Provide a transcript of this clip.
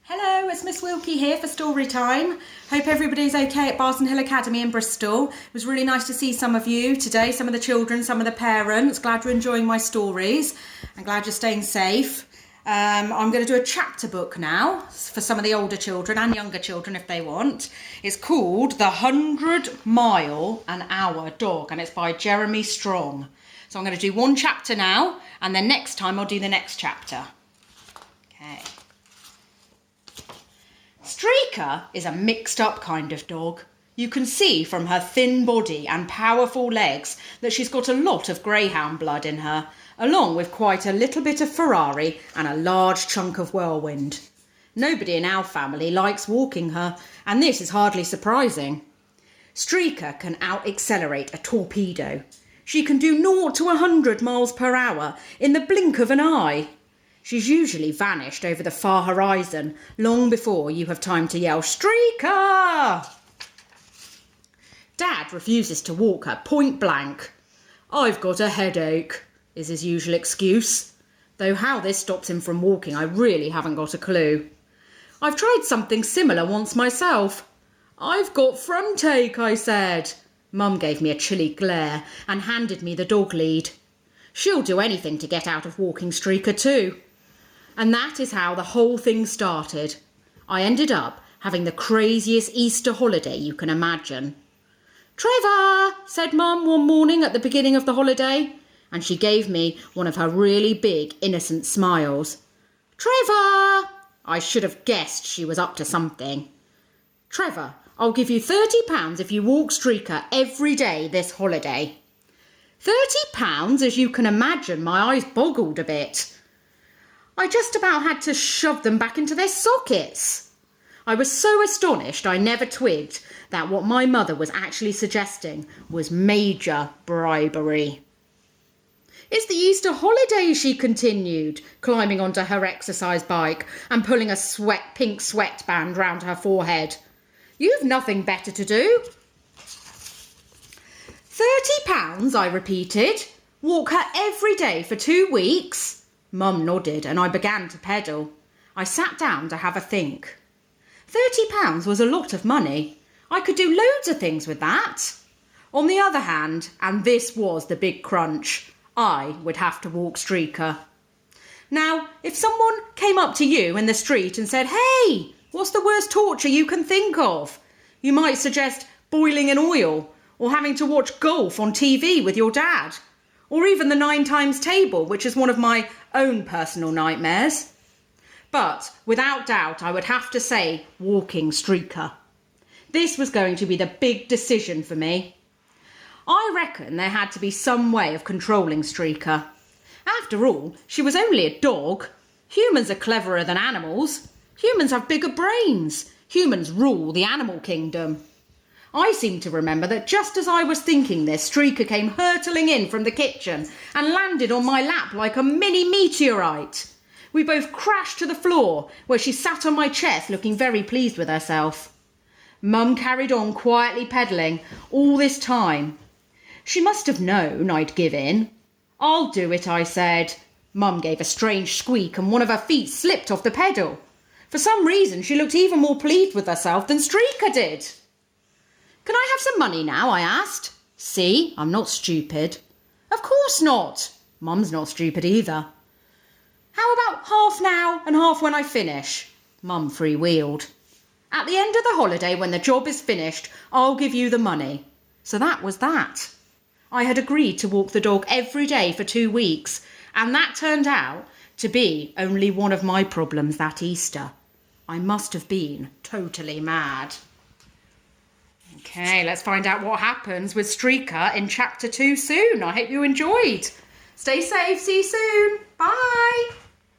Hello, it's Miss Wilkie here for story time. Hope everybody's okay at Barton Hill Academy in Bristol. It was really nice to see some of you today, some of the children, some of the parents. Glad you're enjoying my stories. I'm glad you're staying safe. I'm going to do a chapter book now for some of the older children and younger children if they want. It's called The 100 Mile an Hour Dog and it's by Jeremy Strong. So I'm going to do one chapter now and then next time I'll do the next chapter. Okay. Streaker is a mixed up kind of dog. You can see from her thin body and powerful legs that she's got a lot of greyhound blood in her, along with quite a little bit of Ferrari and a large chunk of whirlwind. Nobody in our family likes walking her, and this is hardly surprising. Streaker can out-accelerate a torpedo. She can do 0 to 100 miles per hour in the blink of an eye. She's usually vanished over the far horizon long before you have time to yell, "Streaker!" Dad refuses to walk her point blank. "I've got a headache," is his usual excuse. Though how this stops him from walking, I really haven't got a clue. I've tried something similar once myself. "I've got front ache," I said. Mum gave me a chilly glare and handed me the dog lead. She'll do anything to get out of walking Streaker too. And that is how the whole thing started. I ended up having the craziest Easter holiday you can imagine. "Trevor," said Mum one morning at the beginning of the holiday, and she gave me one of her really big, innocent smiles. "Trevor!" I should have guessed she was up to something. "Trevor, I'll give you £30 if you walk Streaker every day this holiday." £30? As you can imagine, my eyes boggled a bit. I just about had to shove them back into their sockets. I was so astonished I never twigged that what my mother was actually suggesting was major bribery. "It's the Easter holiday," she continued, climbing onto her exercise bike and pulling a pink sweatband round her forehead. "You've nothing better to do." £30, I repeated. "Walk her every day for 2 weeks?" Mum nodded and I began to pedal. I sat down to have a think. £30 was a lot of money. I could do loads of things with that. On the other hand, and this was the big crunch, I would have to walk Streaker. Now, if someone came up to you in the street and said, "Hey, what's the worst torture you can think of?" You might suggest boiling in oil or having to watch golf on TV with your dad. Or even the 9 times table, which is one of my own personal nightmares. But without doubt, I would have to say walking Streaker. This was going to be the big decision for me. I reckon there had to be some way of controlling Streaker. After all, she was only a dog. Humans are cleverer than animals. Humans have bigger brains. Humans rule the animal kingdom. I seem to remember that just as I was thinking this, Streaker came hurtling in from the kitchen and landed on my lap like a mini meteorite. We both crashed to the floor, where she sat on my chest looking very pleased with herself. Mum carried on quietly pedalling all this time. She must have known I'd give in. "I'll do it," I said. Mum gave a strange squeak and one of her feet slipped off the pedal. For some reason, she looked even more pleased with herself than Streaker did. "Can I have some money now?" I asked. See, I'm not stupid. "Of course not." Mum's not stupid either. "How about half now and half when I finish?" Mum freewheeled. "At the end of the holiday, when the job is finished, I'll give you the money." So that was that. I had agreed to walk the dog every day for 2 weeks, and that turned out to be only one of my problems that Easter. I must have been totally mad. Okay, let's find out what happens with Streaker in chapter 2 soon. I hope you enjoyed. Stay safe, see you soon. Bye.